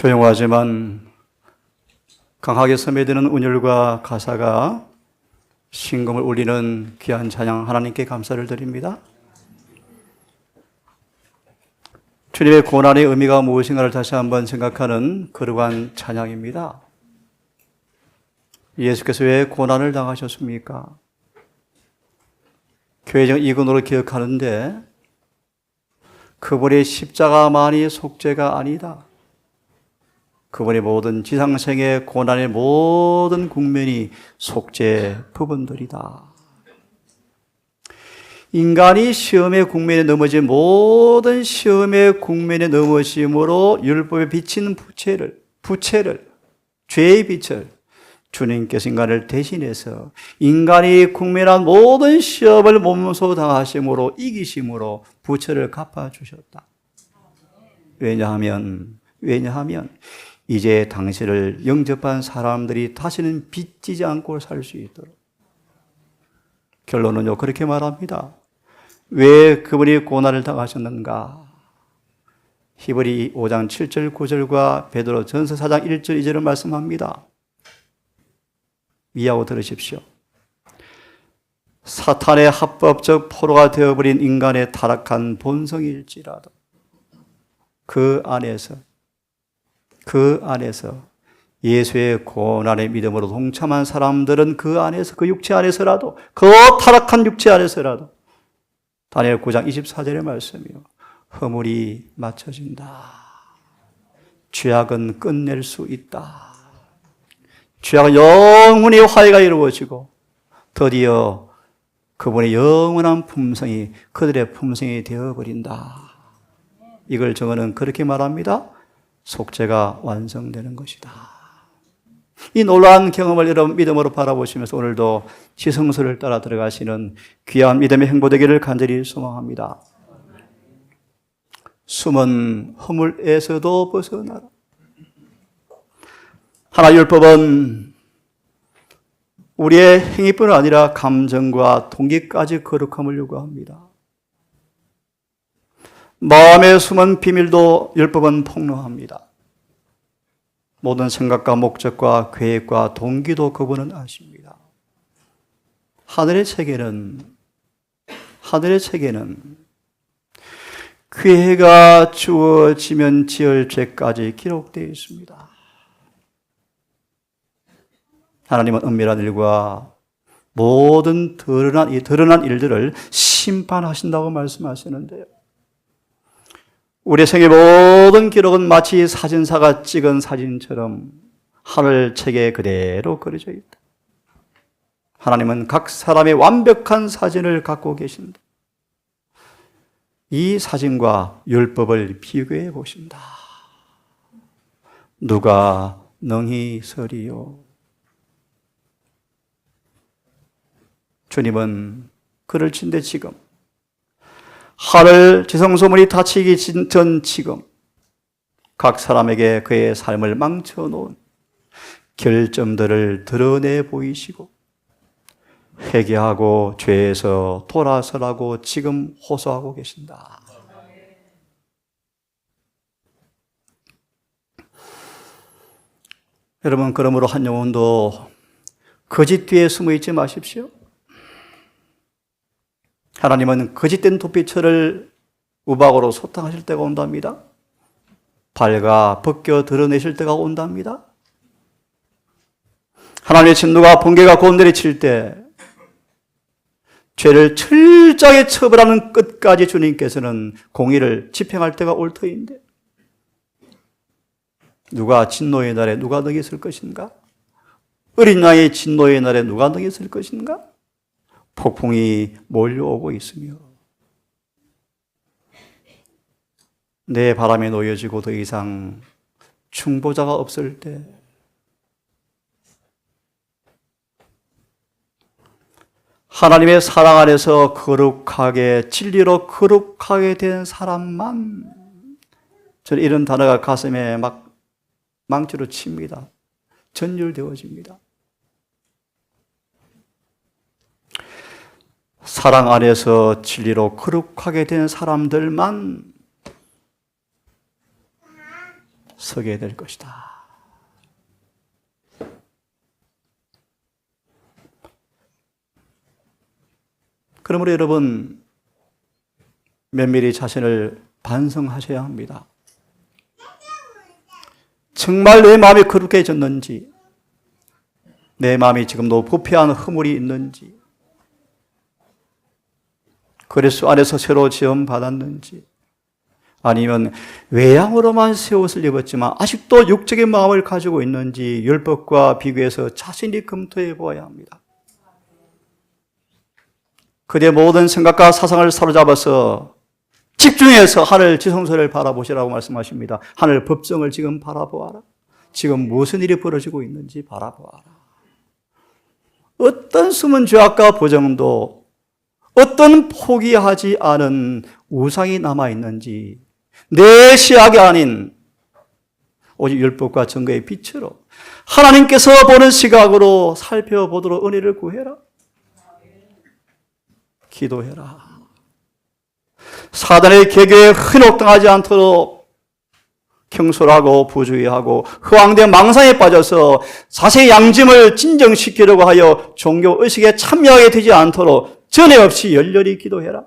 조용하지만 강하게 스며드는 운율과 가사가 신금을 울리는 귀한 찬양, 하나님께 감사를 드립니다. 주님의 고난의 의미가 무엇인가를 다시 한번 생각하는 거룩한 찬양입니다. 예수께서 왜 고난을 당하셨습니까? 교회적 이근으로 기억하는데 그분의 십자가만이 속죄가 아니다. 그분의 모든 지상생의 고난의 모든 국면이 속죄 부분들이다. 인간이 시험의 국면에 넘어진 모든 시험의 국면에 넘어짐으로 율법에 비친 부채를 죄의 빛을 주님께서 인간을 대신해서 인간이 국면한 모든 시험을 몸소 당하심으로 이기심으로 부채를 갚아주셨다. 왜냐하면 이제 당신을 영접한 사람들이 다시는 빚지지 않고 살 수 있도록. 결론은요, 그렇게 말합니다. 왜 그분이 고난을 당하셨는가? 히브리 5장 7절 9절과 베드로 전서 4장 1절 2절을 말씀합니다. 이해하고 들으십시오. 사탄의 합법적 포로가 되어버린 인간의 타락한 본성일지라도 그 안에서 예수의 고난의 믿음으로 동참한 사람들은 그 안에서, 그 육체 안에서라도, 그 타락한 육체 안에서라도 다니엘 9장 24절의 말씀이요, 허물이 맞춰진다. 죄악은 끝낼 수 있다. 죄악은 영원히 화해가 이루어지고 드디어 그분의 영원한 품성이 그들의 품성이 되어버린다. 이걸 정언은 그렇게 말합니다. 속죄가 완성되는 것이다. 이 놀라운 경험을 여러분 믿음으로 바라보시면서 오늘도 지성소를 따라 들어가시는 귀한 믿음의 행보되기를 간절히 소망합니다. 숨은 허물에서도 벗어나라. 하나님 율법은 우리의 행위뿐 아니라 감정과 동기까지 거룩함을 요구합니다. 마음의 숨은 비밀도 율법은 폭로합니다. 모든 생각과 목적과 계획과 동기도 그분은 아십니다. 하늘의 책에는 기회가 주어지면 지을 죄까지 기록되어 있습니다. 하나님은 은밀한 일과 모든 드러난 일들을 심판하신다고 말씀하시는데요. 우리 생의 모든 기록은 마치 사진사가 찍은 사진처럼 하늘책에 그대로 그려져 있다. 하나님은 각 사람의 완벽한 사진을 갖고 계신다. 이 사진과 율법을 비교해 보신다. 누가 능히 서리요? 주님은 그를 친데 지금 하늘 지성소문이 닫히기 전 지금 각 사람에게 그의 삶을 망쳐놓은 결점들을 드러내 보이시고 회개하고 죄에서 돌아서라고 지금 호소하고 계신다. 여러분, 그러므로 한 영혼도 거짓 뒤에 숨어 있지 마십시오. 하나님은 거짓된 도피처를 우박으로 소탕하실 때가 온답니다. 발가 벗겨 드러내실 때가 온답니다. 하나님의 진노가 번개가 곧 내리칠 때 죄를 철저하게 처벌하는 끝까지 주님께서는 공의를 집행할 때가 올 터인데 누가 진노의 날에 누가 능히 설 것인가? 어린 양의 진노의 날에 누가 능히 설 것인가? 폭풍이 몰려오고 있으며 내 바람에 놓여지고 더 이상 충보자가 없을 때 하나님의 사랑 안에서 거룩하게 진리로 거룩하게 된 사람만, 저는 이런 단어가 가슴에 막 망치로 칩니다. 전율되어집니다. 사랑 안에서 진리로 거룩하게 된 사람들만 서게 될 것이다. 그러므로 여러분, 면밀히 자신을 반성하셔야 합니다. 정말 내 마음이 거룩해졌는지, 내 마음이 지금도 부패한 허물이 있는지, 그리스도 안에서 새로 지음받았는지, 아니면 외양으로만 새 옷을 입었지만 아직도 육적인 마음을 가지고 있는지 율법과 비교해서 자신이 검토해 보아야 합니다. 그대 모든 생각과 사상을 사로잡아서 집중해서 하늘 지성소를 바라보시라고 말씀하십니다. 하늘 법정을 지금 바라보아라. 지금 무슨 일이 벌어지고 있는지 바라보아라. 어떤 숨은 죄악과 부정도, 어떤 포기하지 않은 우상이 남아있는지 내 시각이 아닌 오직 율법과 증거의 빛으로 하나님께서 보는 시각으로 살펴보도록 은혜를 구해라. 기도해라. 사단의 계교에 흔혹당하지 않도록 경솔하고 부주의하고 허황된 망상에 빠져서 자세히 양심을 진정시키려고 하여 종교 의식에 참여하게 되지 않도록 전에 없이 열렬히 기도해라.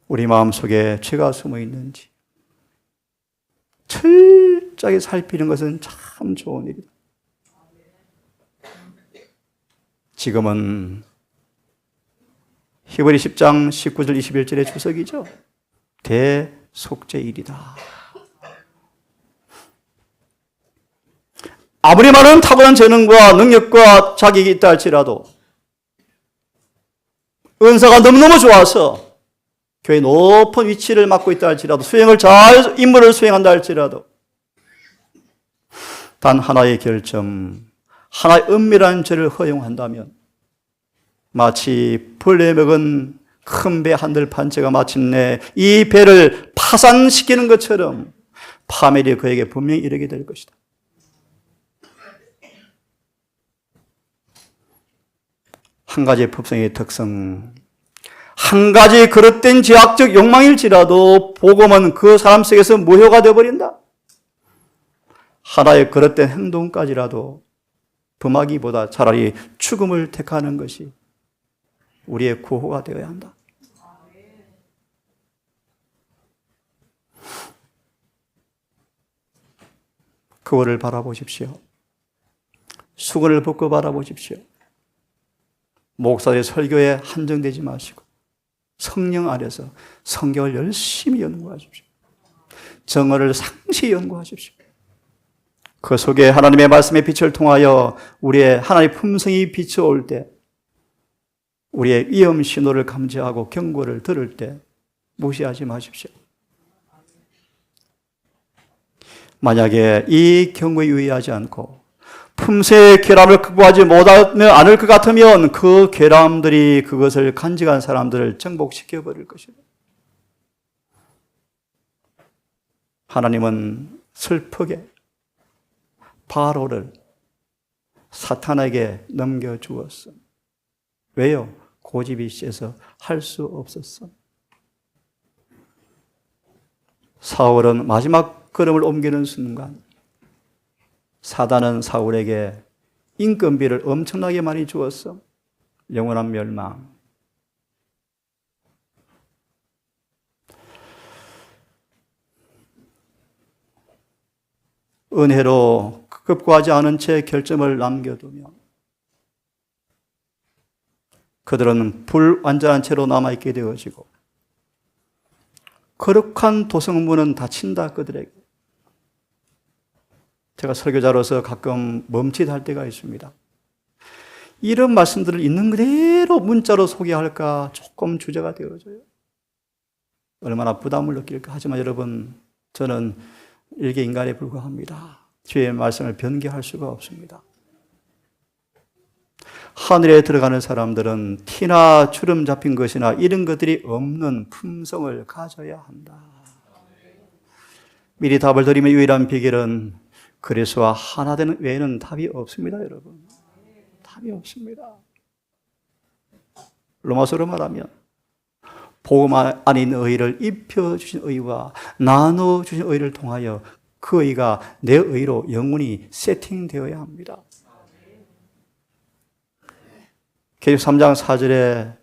우리 마음속에 죄가 숨어 있는지 철저하게 살피는 것은 참 좋은 일이다. 지금은 히브리 10장 19절 21절의 주석이죠. 대속죄일이다. 아무리 많은 탁월한 재능과 능력과 자격이 있다 할지라도, 은사가 너무너무 좋아서 교회 높은 위치를 맡고 있다 할지라도, 임무를 수행한다 할지라도, 단 하나의 결점, 하나의 은밀한 죄를 허용한다면 마치 벌레 먹은 큰 배 한들 판체가 마침내 이 배를 파산시키는 것처럼 파멸이 그에게 분명히 이르게 될 것이다. 한 가지 법성의 특성, 한 가지 그릇된 죄악적 욕망일지라도 복음은 그 사람 속에서 무효가 되어버린다. 하나의 그릇된 행동까지라도 범하기보다 차라리 죽음을 택하는 것이 우리의 구호가 되어야 한다. 그거를 바라보십시오. 수건을 벗고 바라보십시오. 목사의 설교에 한정되지 마시고 성령 안에서 성경을 열심히 연구하십시오. 정언을 상시 연구하십시오. 그 속에 하나님의 말씀의 빛을 통하여 우리의 하나님의 품성이 비춰올 때, 우리의 위험 신호를 감지하고 경고를 들을 때 무시하지 마십시오. 만약에 이 경고에 유의하지 않고 품새의 결함을 극복하지 않을 것 같으면 그 결함들이 그것을 간직한 사람들을 정복시켜 버릴 것이다. 하나님은 슬프게 바로를 사탄에게 넘겨주었어. 왜요? 고집이 세서 할 수 없었어. 사울은 마지막 걸음을 옮기는 순간 사단은 사울에게 인건비를 엄청나게 많이 주었어. 영원한 멸망. 은혜로 급고하지 않은 채 결점을 남겨두며 그들은 불완전한 채로 남아있게 되어지고 거룩한 도성문은 닫힌다 그들에게. 제가 설교자로서 가끔 멈칫할 때가 있습니다. 이런 말씀들을 있는 그대로 문자로 소개할까 조금 주저가 되어져요. 얼마나 부담을 느낄까. 하지만 여러분, 저는 일개 인간에 불과합니다. 주의 말씀을 변개할 수가 없습니다. 하늘에 들어가는 사람들은 티나 주름 잡힌 것이나 이런 것들이 없는 품성을 가져야 한다. 미리 답을 드리면 유일한 비결은 그리스도와 하나 되는 외에는 답이 없습니다, 여러분. 답이 없습니다. 로마서로 말하면 복음 안에 있는 의를 입혀주신 의와 나눠주신 의를 통하여 그 의가 내 의로 영원히 세팅되어야 합니다. 계시록 3장 4절에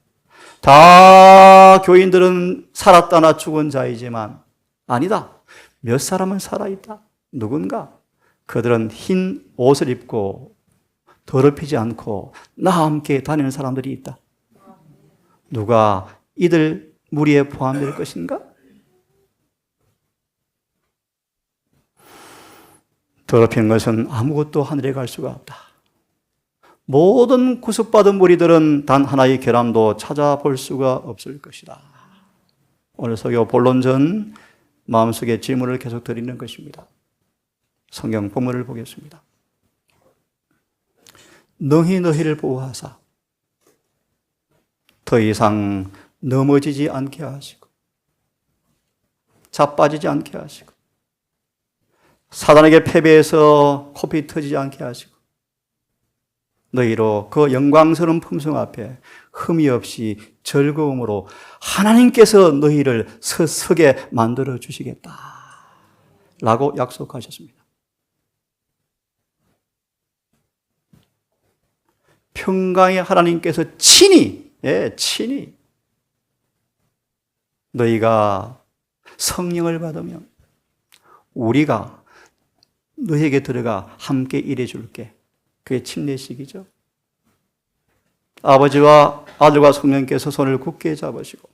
다 교인들은 살았다나 죽은 자이지만 아니다. 몇 사람은 살아있다. 누군가? 그들은 흰 옷을 입고 더럽히지 않고 나와 함께 다니는 사람들이 있다. 누가 이들 무리에 포함될 것인가? 더럽힌 것은 아무것도 하늘에 갈 수가 없다. 모든 구속받은 무리들은 단 하나의 결함도 찾아볼 수가 없을 것이다. 오늘 설교 본론 전 마음속에 질문을 계속 드리는 것입니다. 성경 본문을 보겠습니다. 너희를 보호하사 더 이상 넘어지지 않게 하시고 자빠지지 않게 하시고 사단에게 패배해서 코피 터지지 않게 하시고 너희로 그 영광스러운 품성 앞에 흠이 없이 즐거움으로 하나님께서 너희를 서게 만들어 주시겠다 라고 약속하셨습니다. 평강의 하나님께서 친히 너희가 성령을 받으면 우리가 너희에게 들어가 함께 일해 줄게. 그게 침례식이죠. 아버지와 아들과 성령께서 손을 굳게 잡으시고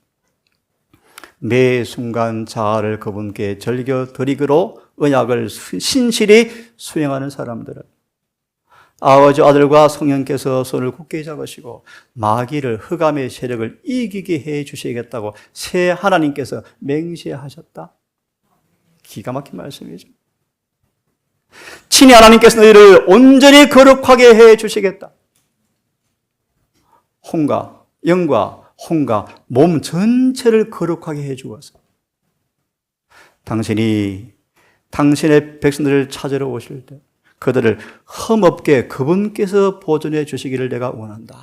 매 순간 자아를 그분께 절겨 드리기로 언약을 신실히 수행하는 사람들은 아버지 아들과 성령께서 손을 굳게 잡으시고 마귀를 흑암의 세력을 이기게 해 주시겠다고 새 하나님께서 맹세하셨다. 기가 막힌 말씀이죠. 친히 하나님께서 너희를 온전히 거룩하게 해 주시겠다. 혼과 영과 혼과 몸 전체를 거룩하게 해 주어서 당신이 당신의 백성들을 찾으러 오실 때 그들을 흠없게 그분께서 보존해 주시기를 내가 원한다.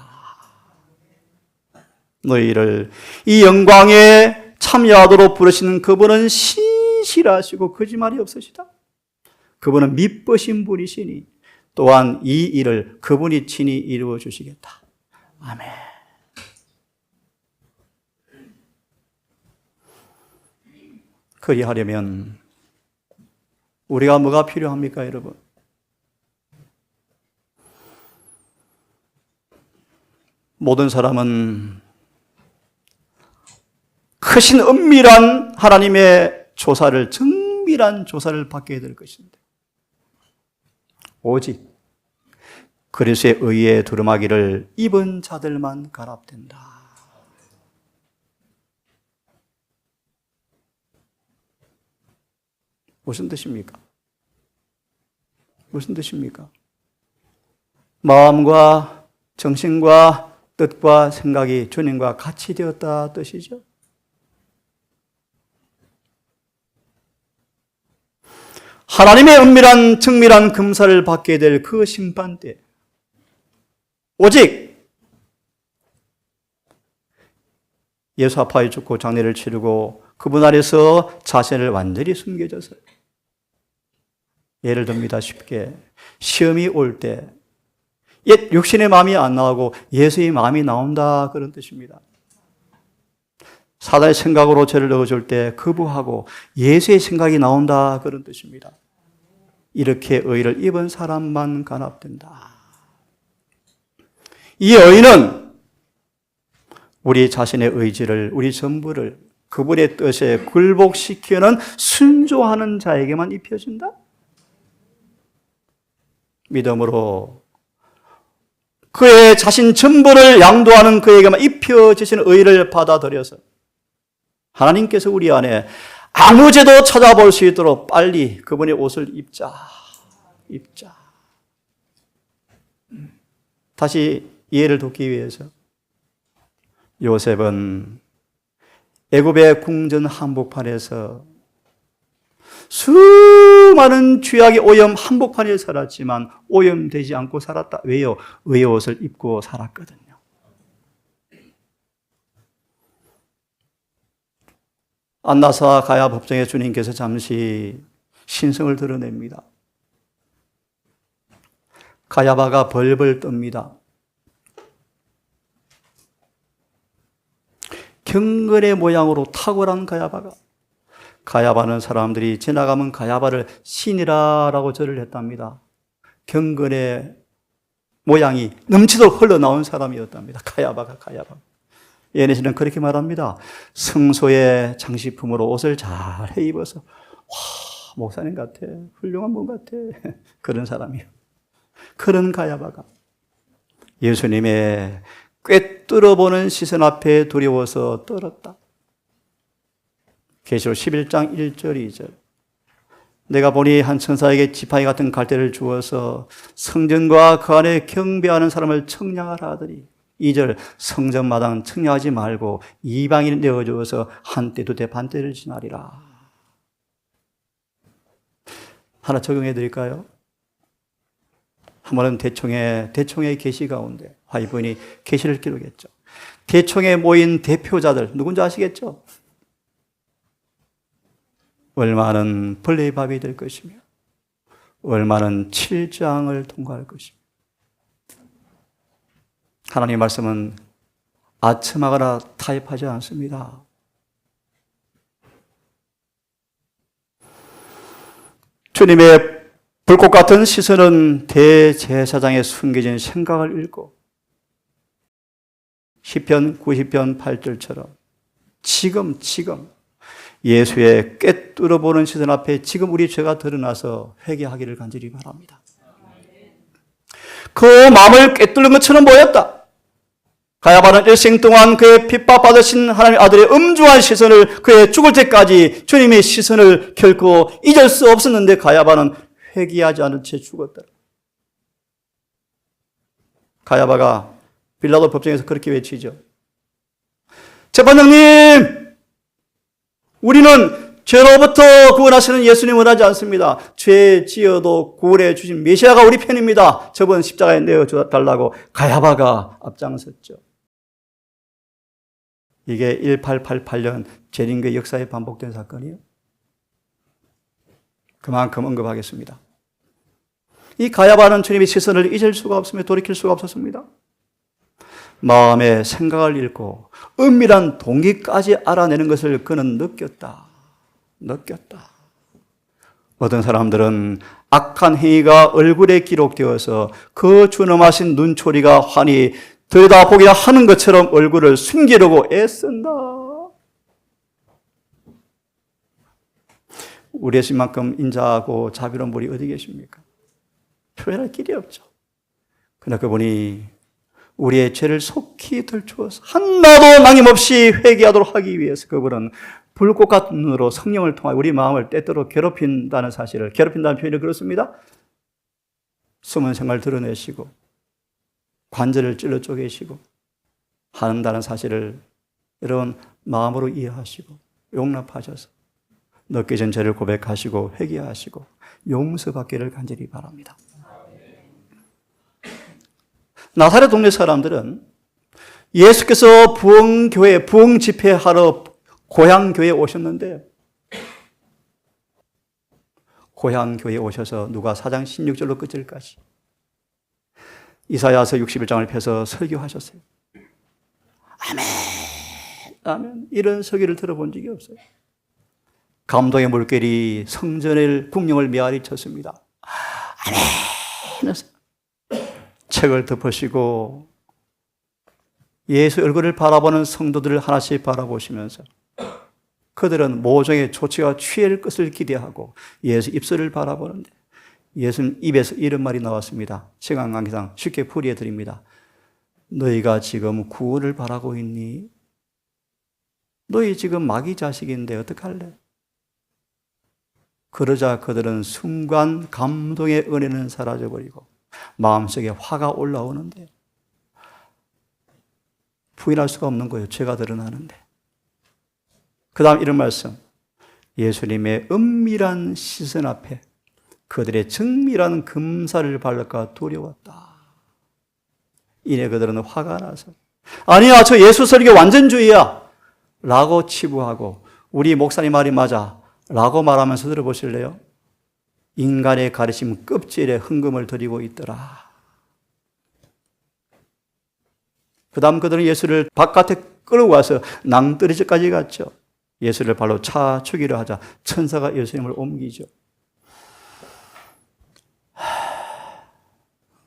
너희를 이 영광에 참여하도록 부르시는 그분은 신실하시고 거짓말이 없으시다. 그분은 미쁘신 분이시니 또한 이 일을 그분이 친히 이루어 주시겠다. 아멘. 그리하려면 우리가 뭐가 필요합니까, 여러분? 모든 사람은 크신 은밀한 하나님의 조사를, 정밀한 조사를 받게 될 것인데 오직 그리스도의 의에 두루마기를 입은 자들만 가랍된다. 무슨 뜻입니까? 무슨 뜻입니까? 마음과 정신과 뜻과 생각이 주님과 같이 되었다 뜻이죠. 하나님의 은밀한 정밀한 금사를 받게 될 그 심판 때 오직 예수 아파에 죽고 장례를 치르고 그분 아래서 자신을 완전히 숨겨져서 예를 듭니다. 쉽게 시험이 올 때 옛 육신의 마음이 안 나오고 예수의 마음이 나온다 그런 뜻입니다. 사단의 생각으로 죄를 넣어줄 때 거부하고 예수의 생각이 나온다 그런 뜻입니다. 이렇게 의를 입은 사람만 간합된다. 이 의는 우리 자신의 의지를, 우리 전부를 그분의 뜻에 굴복시키는 순종하는 자에게만 입혀진다. 믿음으로 그의 자신 전부를 양도하는 그에게만 입혀지신 의를 받아들여서 하나님께서 우리 안에 아무 죄도 찾아볼 수 있도록 빨리 그분의 옷을 입자. 다시 이해를 돕기 위해서 요셉은 애굽의 궁전 한복판에서 수많은 죄악의 오염 한복판에 살았지만 오염되지 않고 살았다. 왜요? 의의 옷을 입고 살았거든요. 안나사와 가야 법정에 주님께서 잠시 신성을 드러냅니다. 가야바가 벌벌 떱니다. 경건의 모양으로 탁월한 가야바는 사람들이 지나가면 가야바를 신이라고 절을 했답니다. 경건의 모양이 넘치도록 흘러나온 사람이었답니다. 가야바. 예내시는 그렇게 말합니다. 성소의 장식품으로 옷을 잘 해입어서 목사님 같아, 훌륭한 분 같아, 그런 사람이요. 그런 가야바가 예수님의 꿰뚫어보는 시선 앞에 두려워서 떨었다. 계시록 11장 1절 2절. 내가 보니 한 천사에게 지팡이 같은 갈대를 주어서 성전과 그 안에 경배하는 사람을 청량하라 하더니 2절 성전마당 청량하지 말고 이방인을 내어주어서 한때 두대 반때를 지나리라. 하나 적용해 드릴까요? 한 번은 대총의 계시 가운데 화이부인이 계시를 기록했죠. 대총에 모인 대표자들 누군지 아시겠죠? 얼마는 벌레의 될 것이며 얼마는 7장을 통과할 것이며 하나님의 말씀은 아첨하거나 타협하지 않습니다. 주님의 불꽃 같은 시선은 대제사장의 숨겨진 생각을 읽고 시편 90편 8절처럼 지금 예수의 꿰뚫어보는 시선 앞에 지금 우리 죄가 드러나서 회개하기를 간절히 바랍니다. 그 마음을 꿰뚫는 것처럼 보였다. 가야바는 일생 동안 그의 핍박받으신 하나님의 아들의 엄중한 시선을 그의 죽을 때까지 주님의 시선을 결코 잊을 수 없었는데 가야바는 회개하지 않은 채 죽었더라. 가야바가 빌라도 법정에서 그렇게 외치죠. 재판장님! 우리는 죄로부터 구원하시는 예수님을 원하지 않습니다. 죄 지어도 구원해 주신 메시아가 우리 편입니다. 저번 십자가에 내어달라고 가야바가 앞장섰죠. 이게 1888년 재림교회 역사에 반복된 사건이에요. 그만큼 언급하겠습니다. 이 가야바는 주님의 시선을 잊을 수가 없으며 돌이킬 수가 없었습니다. 마음의 생각을 읽고 은밀한 동기까지 알아내는 것을 그는 느꼈다. 어떤 사람들은 악한 행위가 얼굴에 기록되어서 그 준엄하신 눈초리가 환히 들여다보기나 하는 것처럼 얼굴을 숨기려고 애쓴다. 우리 예수님만큼 인자하고 자비로운 분이 어디 계십니까? 표현할 길이 없죠. 그러나 그분이 우리의 죄를 속히 들추어서 한나도 낭임없이 회개하도록 하기 위해서 그분은 불꽃 같은 눈으로 성령을 통하여 우리 마음을 때때로 괴롭힌다는 표현이 그렇습니다. 숨은 생활 드러내시고 관절을 찔러 쪼개시고 한다는 사실을 여러분 마음으로 이해하시고 용납하셔서 느껴진 죄를 고백하시고 회개하시고 용서받기를 간절히 바랍니다. 나사렛 동네 사람들은 예수께서 부흥 집회하러 고향교회에 오셨는데 고향교회에 오셔서 누가 4장 16절로 끝절까지 이사야서 61장을 펴서 설교하셨어요. 아멘. 이런 설교를 들어본 적이 없어요. 감동의 물결이 성전의 궁령을 메아리 쳤습니다. 아멘. 책을 덮으시고 예수 얼굴을 바라보는 성도들을 하나씩 바라보시면서 그들은 모종의 조치가 취할 것을 기대하고 예수 입술을 바라보는데 예수님 입에서 이런 말이 나왔습니다. 시간 관계상 쉽게 풀이해 드립니다. 너희가 지금 구원을 바라고 있니? 너희 지금 마귀 자식인데 어떡할래? 그러자 그들은 순간 감동의 은혜는 사라져버리고 마음속에 화가 올라오는데 부인할 수가 없는 거예요. 죄가 드러나는데. 그 다음 이런 말씀. 예수님의 은밀한 시선 앞에 그들의 정밀한 금살을 바를까 두려웠다. 이내 그들은 화가 나서 아니야 저 예수 설교 완전주의야 라고 치부하고 우리 목사님 말이 맞아 라고 말하면서 들어보실래요? 인간의 가르침 껍질에 흥금을 들이고 있더라. 그 다음 그들은 예수를 바깥에 끌고 와서 낭떠러지까지 갔죠. 예수를 발로 차 죽이려 하자 천사가 예수님을 옮기죠.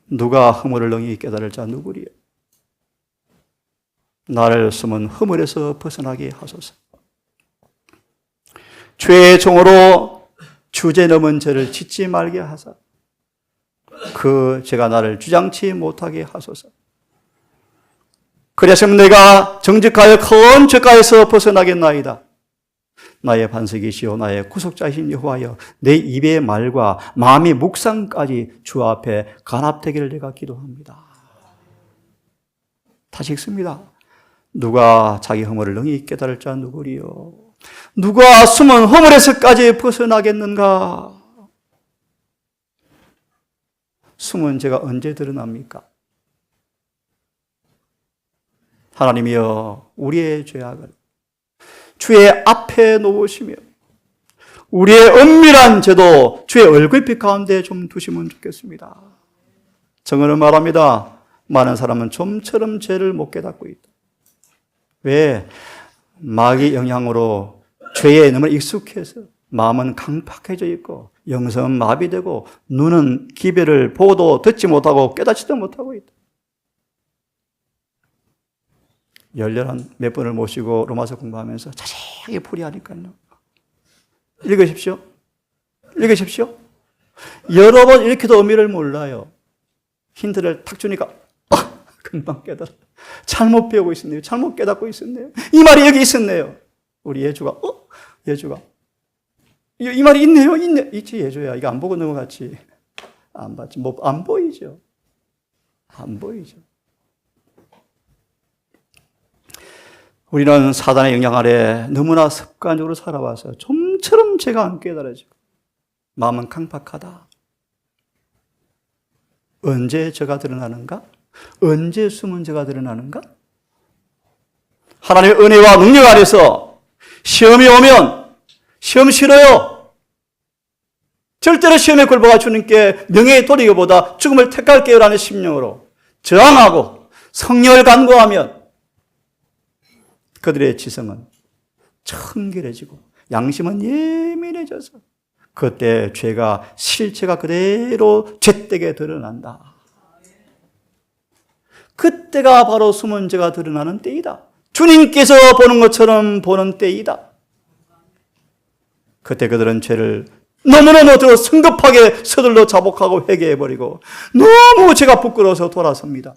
누가 허물을 능히 깨달을 자 누구리요? 나를 숨은 허물에서 벗어나게 하소서. 죄의 종으로 주제 넘은 죄를 짓지 말게 하사 그 죄가 나를 주장치 못하게 하소서. 그래서 내가 정직하여 큰 죄가에서 벗어나겠나이다. 나의 반석이시오 나의 구속자이신 여호와여, 내 입의 말과 마음의 묵상까지 주 앞에 간합되기를 내가 기도합니다. 다시 읽습니다. 누가 자기 허물을 능히 깨달을 자 누구리요? 누가 숨은 허물에서까지 벗어나겠는가? 숨은 죄가 언제 드러납니까? 하나님이여, 우리의 죄악을 주의 앞에 놓으시며 우리의 은밀한 죄도 주의 얼굴빛 가운데 좀 두시면 좋겠습니다. 정언을 말합니다. 많은 사람은 좀처럼 죄를 못 깨닫고 있다. 왜? 마귀 영향으로 죄에 너무 익숙해서 마음은 강팍해져 있고 영성은 마비되고 눈은 기별을 보고도 듣지 못하고 깨닫지도 못하고 있다. 열렬한 몇 번을 모시고 로마서 공부하면서 자세히 풀이하니까요. 읽으십시오. 읽으십시오. 여러 번 읽혀도 의미를 몰라요. 힌트를 탁 주니까 금방 깨달아. 잘못 배우고 있었네요. 잘못 깨닫고 있었네요. 이 말이 여기 있었네요. 우리 예주가 예주가 이 말이 있네요. 있지 예주야. 이거 안 보고 넘어갔지. 안 봤지. 뭐 안 보이죠. 안 보이죠. 우리는 사단의 영향 아래 너무나 습관적으로 살아와서 좀처럼 죄가 안 깨달아지고 마음은 강팍하다. 언제 죄가 드러나는가? 언제 숨은 죄가 드러나는가? 하나님의 은혜와 능력 아래서 시험이 오면 시험 싫어요. 절대로 시험에 굴복하 주님께 명예의 도리기보다 죽음을 택할게요라는 심령으로 저항하고 성령을 간구하면 그들의 지성은 청결해지고 양심은 예민해져서 그때 죄가 실체가 그대로 죄되게 드러난다. 그때가 바로 숨은 죄가 드러나는 때이다. 주님께서 보는 것처럼 보는 때이다. 그때 그들은 죄를 너무너무 성급하게 서둘러 자복하고 회개해버리고 너무 죄가 부끄러워서 돌아섭니다.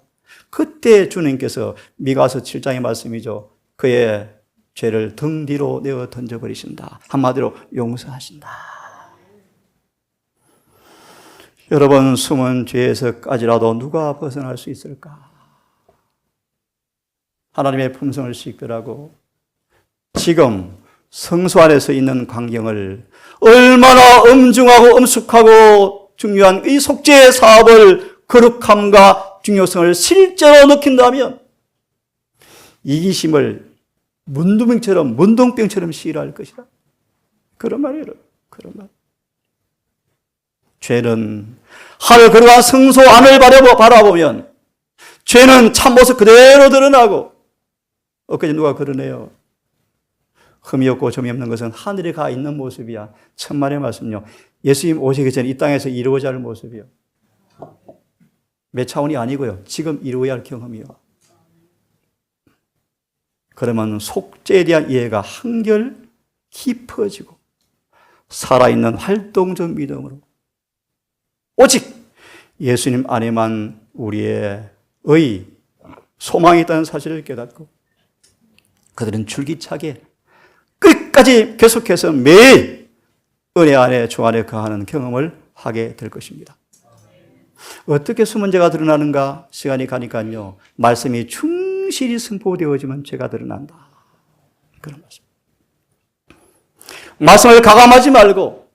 그때 주님께서 미가서 7장의 말씀이죠. 그의 죄를 등 뒤로 내어 던져버리신다. 한마디로 용서하신다. 여러분, 숨은 죄에서까지라도 누가 벗어날 수 있을까? 하나님의 품성을 식별하고 지금 성소 안에서 있는 광경을 얼마나 엄중하고 엄숙하고 중요한 이 속죄의 사업을 거룩함과 중요성을 실제로 느낀다면 이기심을 문둥병처럼 시일할 것이다. 그런 말이에요. 그런 말. 죄는 하늘 거룩한 성소 안을 바라보면 죄는 참모습 그대로 드러나고 엊그제 누가 그러네요. 흠이 없고 점이 없는 것은 하늘에 가 있는 모습이야. 천만의 말씀요. 예수님 오시기 전에 이 땅에서 이루어져야 할 모습이요. 몇 차원이 아니고요. 지금 이루어야 할 경험이요. 그러면 속죄에 대한 이해가 한결 깊어지고 살아있는 활동적 믿음으로 오직 예수님 안에만 우리의 소망이 있다는 사실을 깨닫고 그들은 줄기차게 끝까지 계속해서 매일 은혜 안에 주 안에 거하는 경험을 하게 될 것입니다. 어떻게 숨은 죄가 드러나는가? 시간이 가니까요. 말씀이 충실히 선포되어지면 죄가 드러난다. 그런 말씀. 말씀을 가감하지 말고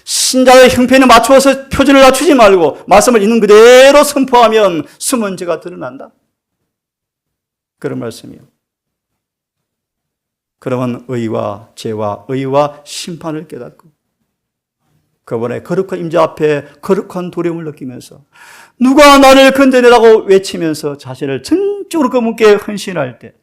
신자의 형편에 맞추어서 표준을 낮추지 말고 말씀을 있는 그대로 선포하면 숨은 죄가 드러난다. 그런 말씀이요. 그러면 의와 죄와 의와 심판을 깨닫고 그분의 거룩한 임재 앞에 거룩한 두려움을 느끼면서 누가 나를 건져내라고 외치면서 자신을 전적으로 그분께 헌신할 때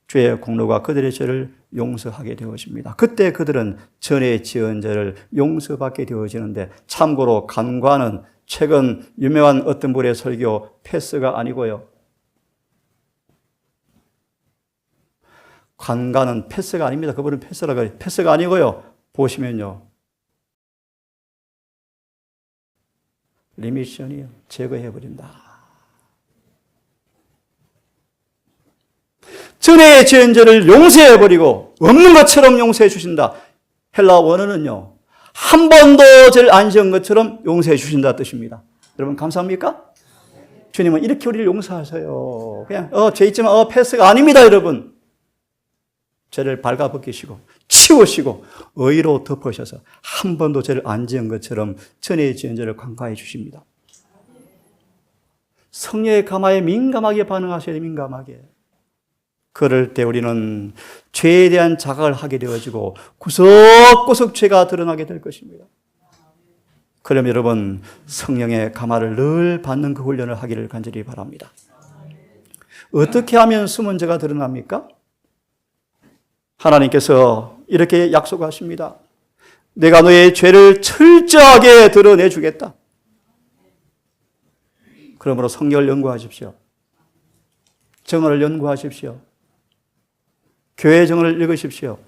죄의 공로가 그들의 죄를 용서하게 되어집니다. 그때 그들은 전에 지은 죄를 용서받게 되어지는데, 참고로 간과는 최근 유명한 어떤 분의 설교 패스가 아니고요. 간과는 패스가 아닙니다. 그분은 패스라고 해요. 패스가 아니고요. 보시면요. 리미션이요. 제거해버린다. 전에 지은 죄를 용서해버리고 없는 것처럼 용서해 주신다. 헬라 원어는요, 한 번도 죄를 안 지은 것처럼 용서해 주신다 뜻입니다. 여러분 감사합니까? 주님은 이렇게 우리를 용서하세요. 그냥 죄 있지만 패스가 아닙니다. 여러분, 죄를 발가벗기시고 치우시고 의로 덮으셔서 한 번도 죄를 안 지은 것처럼 전에 지은 죄를 간과해 주십니다. 성령의 감화에 민감하게 반응하셔야 돼요. 민감하게. 그럴 때 우리는 죄에 대한 자각을 하게 되어지고 구석구석 죄가 드러나게 될 것입니다. 그럼 여러분, 성령의 감화를 늘 받는 그 훈련을 하기를 간절히 바랍니다. 어떻게 하면 숨은 죄가 드러납니까? 하나님께서 이렇게 약속하십니다. 내가 너의 죄를 철저하게 드러내 주겠다. 그러므로 성경을 연구하십시오. 정언을 연구하십시오. 교회 정언을 읽으십시오.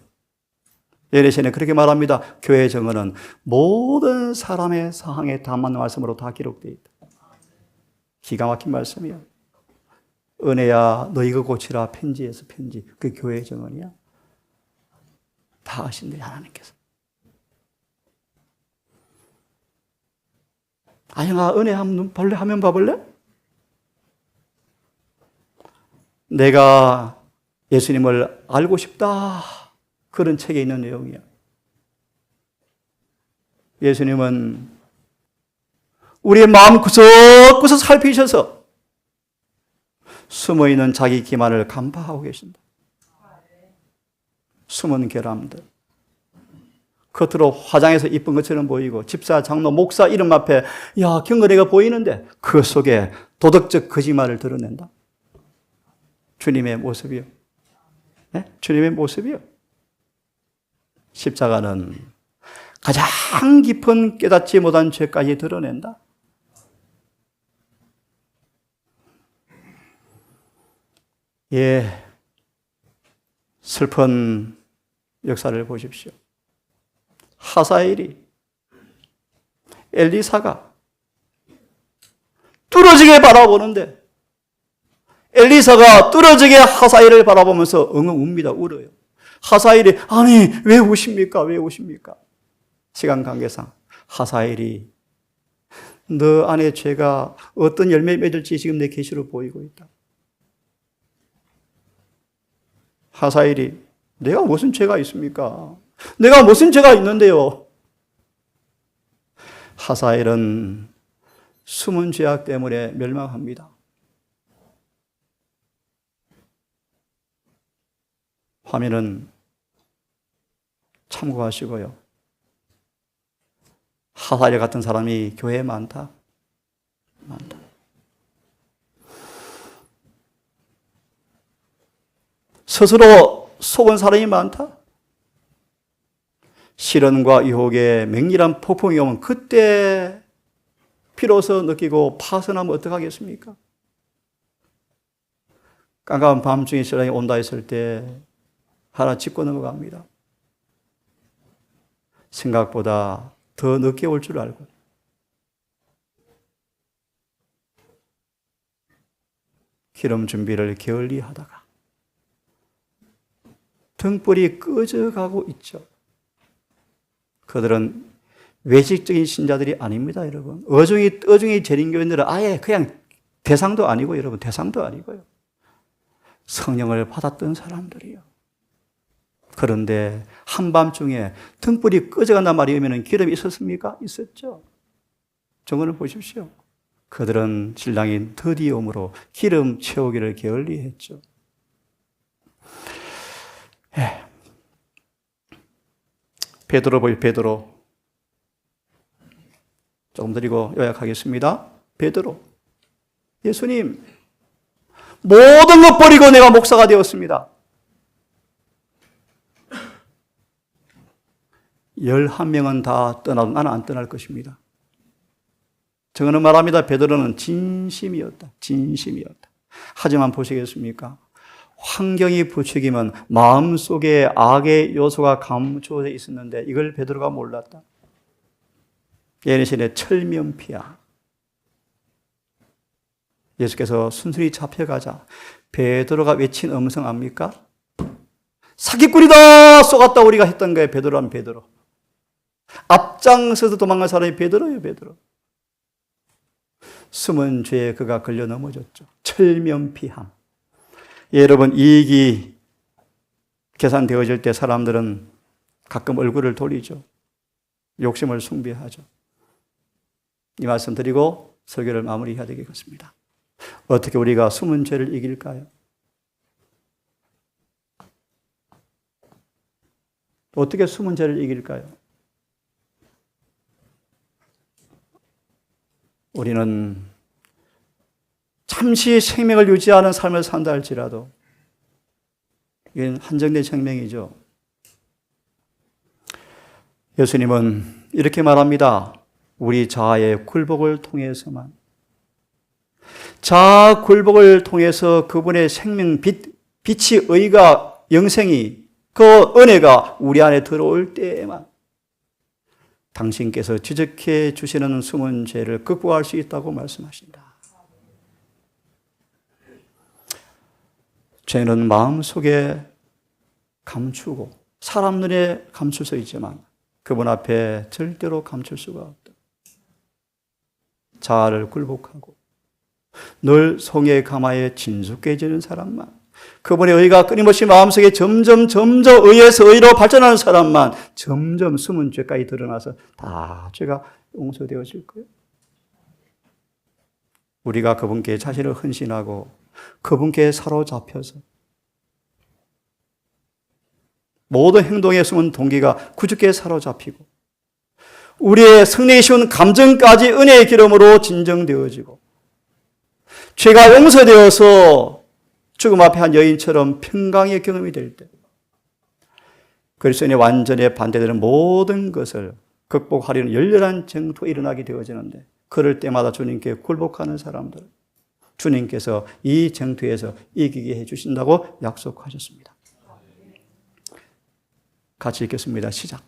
예레시야는 그렇게 말합니다. 교회 정언은 모든 사람의 상황에 다 맞는 말씀으로 다 기록되어 있다. 기가 막힌 말씀이야. 은혜야 너희가 고치라 편지에서 편지. 그 교회 정언이야. 다 하신대 하나님께서. 아영아 은혜 한번 볼래? 화면 봐볼래? 내가 예수님을 알고 싶다. 그런 책에 있는 내용이야. 예수님은 우리의 마음 구석구석 살피셔서 숨어있는 자기 기만을 간파하고 계신다. 숨은 결함들. 겉으로 화장해서 이쁜 것처럼 보이고 집사, 장로, 목사 이름 앞에 경건해가 보이는데 그 속에 도덕적 거짓말을 드러낸다. 주님의 모습이요. 네? 주님의 모습이요. 십자가는 가장 깊은 깨닫지 못한 죄까지 드러낸다. 예, 슬픈 역사를 보십시오. 하사엘이 엘리사가 뚫어지게 바라보는데 엘리사가 뚫어지게 하사엘을 바라보면서 엉엉 웁니다. 울어요. 하사엘이 아니 왜 우십니까? 왜 우십니까? 시간 관계상 하사엘이 너 안에 죄가 어떤 열매 맺을지 지금 내 계시로 보이고 있다. 하사엘이 내가 무슨 죄가 있습니까? 내가 무슨 죄가 있는데요? 하사엘은 숨은 죄악 때문에 멸망합니다. 화면은 참고하시고요. 하사엘 같은 사람이 교회에 많다. 많다. 스스로 속은 사람이 많다. 시련과 유혹의 맹렬한 폭풍이 오면 그때 비로소 느끼고 파선하면 어떡하겠습니까? 깜깜한 밤중에 시련이 온다 했을 때 하나 짚고 넘어갑니다. 생각보다 더 늦게 올 줄 알고 기름 준비를 게을리 하다가 등불이 꺼져가고 있죠. 그들은 외식적인 신자들이 아닙니다, 여러분. 어중이 재림교인들은 아예 그냥 대상도 아니고, 여러분, 대상도 아니고요. 성령을 받았던 사람들이요. 그런데 한밤중에 등불이 꺼져간단 말이면 기름이 있었습니까? 있었죠. 정언을 보십시오. 그들은 신랑이 드디어 오므로 기름 채우기를 게을리 했죠. 베드로 보이 베드로. 조금 드리고 요약하겠습니다. 베드로. 예수님, 모든 것 버리고 내가 목사가 되었습니다. 11명은 다 떠나도 나는 안 떠날 것입니다. 저거는 말합니다. 베드로는 진심이었다. 진심이었다. 하지만 보시겠습니까? 환경이 부추기면 마음속에 악의 요소가 감추어져 있었는데 이걸 베드로가 몰랐다. 예수님의 철면피야. 예수께서 순순히 잡혀가자 베드로가 외친 음성 압니까? 사기꾼이다 쏘갔다 우리가 했던 거예요. 베드로는 베드로. 앞장서서 도망간 사람이 베드로예요. 베드로. 숨은 죄에 그가 걸려 넘어졌죠. 철면피함. 여러분, 이익이 계산되어질 때 사람들은 가끔 얼굴을 돌리죠. 욕심을 숭배하죠. 이 말씀 드리고 설교를 마무리해야 되겠습니다. 어떻게 우리가 숨은 죄를 이길까요? 어떻게 숨은 죄를 이길까요? 우리는 잠시 생명을 유지하는 삶을 산다 할지라도 이건 한정된 생명이죠. 예수님은 이렇게 말합니다. 우리 자아의 굴복을 통해서만, 자아 굴복을 통해서 그분의 생명 빛이 의가 영생이 그 은혜가 우리 안에 들어올 때에만 당신께서 지적해 주시는 숨은 죄를 극복할 수 있다고 말씀하신다. 죄는 마음속에 감추고 사람 눈에 감출 수 있지만 그분 앞에 절대로 감출 수가 없다. 자아를 굴복하고 늘 송해 가마에 진숙해지는 사람만, 그분의 의가 끊임없이 마음속에 점점 의에서 의로 발전하는 사람만 점점 숨은 죄까지 드러나서 다 죄가 용서되어질 거예요. 우리가 그분께 자신을 헌신하고 그분께 사로잡혀서 모든 행동에 숨은 동기가 구주께 사로잡히고 우리의 성령이 씌운 감정까지 은혜의 기름으로 진정되어지고 죄가 용서되어서 죽음 앞에 한 여인처럼 평강의 경험이 될 때 그리스도인의 완전에 반대되는 모든 것을 극복하려는 열렬한 전투가 일어나게 되어지는데 그럴 때마다 주님께 굴복하는 사람들 주님께서 이 전투에서 이기게 해주신다고 약속하셨습니다. 같이 읽겠습니다. 시작.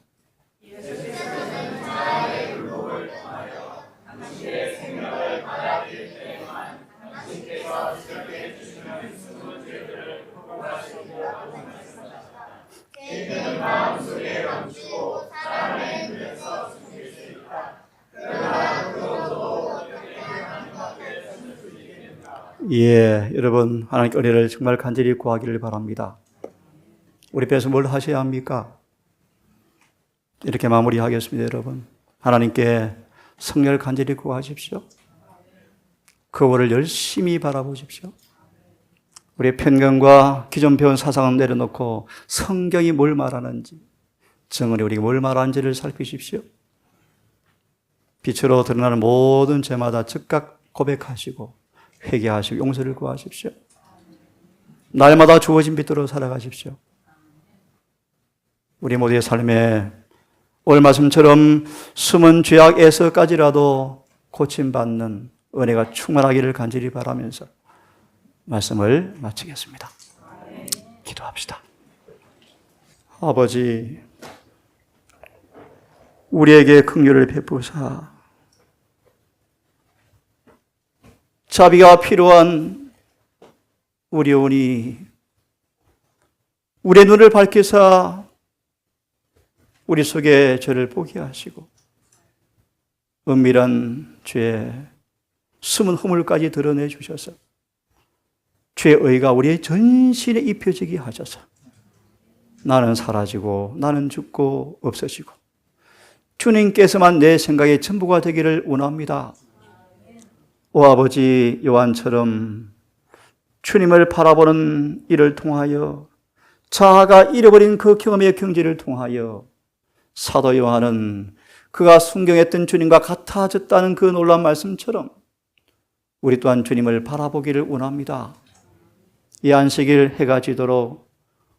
예, 여러분 하나님께 은혜를 정말 간절히 구하기를 바랍니다. 우리 께서 뭘 하셔야 합니까? 이렇게 마무리하겠습니다. 여러분 하나님께 성령을 간절히 구하십시오. 그분을 열심히 바라보십시오. 우리의 편견과 기존 배운 사상을 내려놓고 성경이 뭘 말하는지, 정언이 우리가 뭘 말하는지를 살피십시오. 빛으로 드러나는 모든 죄마다 즉각 고백하시고 회개하시고 용서를 구하십시오. 날마다 주어진 빛으로 살아가십시오. 우리 모두의 삶에 오늘 말씀처럼 숨은 죄악에서까지라도 고침받는 은혜가 충만하기를 간절히 바라면서 말씀을 마치겠습니다. 기도합시다. 아버지, 우리에게 긍휼을 베푸사 자비가 필요한 우리 영혼이 우리의 눈을 밝히사 우리 속에 죄를 보게 하시고 은밀한 죄, 숨은 허물까지 드러내 주셔서 죄의 의가 우리의 전신에 입혀지게 하셔서 나는 사라지고 나는 죽고 없어지고 주님께서만 내 생각의 전부가 되기를 원합니다. 오 아버지, 요한처럼 주님을 바라보는 이를 통하여 자아가 잃어버린 그 경험의 경지를 통하여 사도 요한은 그가 순경했던 주님과 같아졌다는 그 놀라운 말씀처럼 우리 또한 주님을 바라보기를 원합니다. 이 안식일 해가 지도록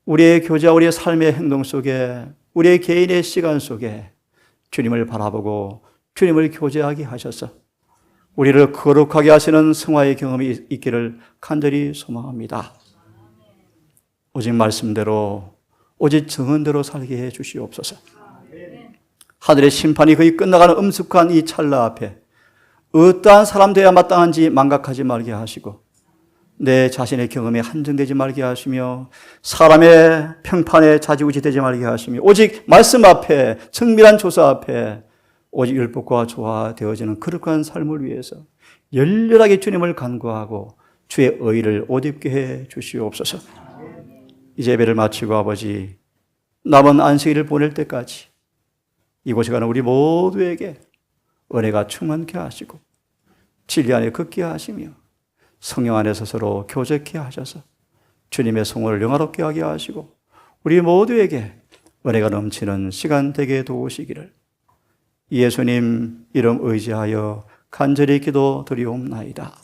우리의 교제와 우리의 삶의 행동 속에, 우리의 개인의 시간 속에 주님을 바라보고 주님을 교제하게 하셔서 우리를 거룩하게 하시는 성화의 경험이 있기를 간절히 소망합니다. 오직 말씀대로, 오직 정언대로 살게 해 주시옵소서. 하늘의 심판이 거의 끝나가는 엄숙한 이 찰나 앞에 어떠한 사람 되어야 마땅한지 망각하지 말게 하시고 내 자신의 경험에 한정되지 말게 하시며 사람의 평판에 좌지우지 되지 말게 하시며 오직 말씀 앞에, 정밀한 조사 앞에 오직 율법과 조화되어지는 거룩한 삶을 위해서 열렬하게 주님을 간구하고 주의 의를 옷 입게 해 주시옵소서. 이제 예배를 마치고 아버지 남은 안식일을 보낼 때까지 이곳에 가는 우리 모두에게 은혜가 충만케 하시고 진리 안에 걷게 하시며 성령 안에서 서로 교제케 하셔서 주님의 성호를 영화롭게 하게 하시고 우리 모두에게 은혜가 넘치는 시간 되게 도우시기를 예수님 이름 의지하여 간절히 기도드리옵나이다.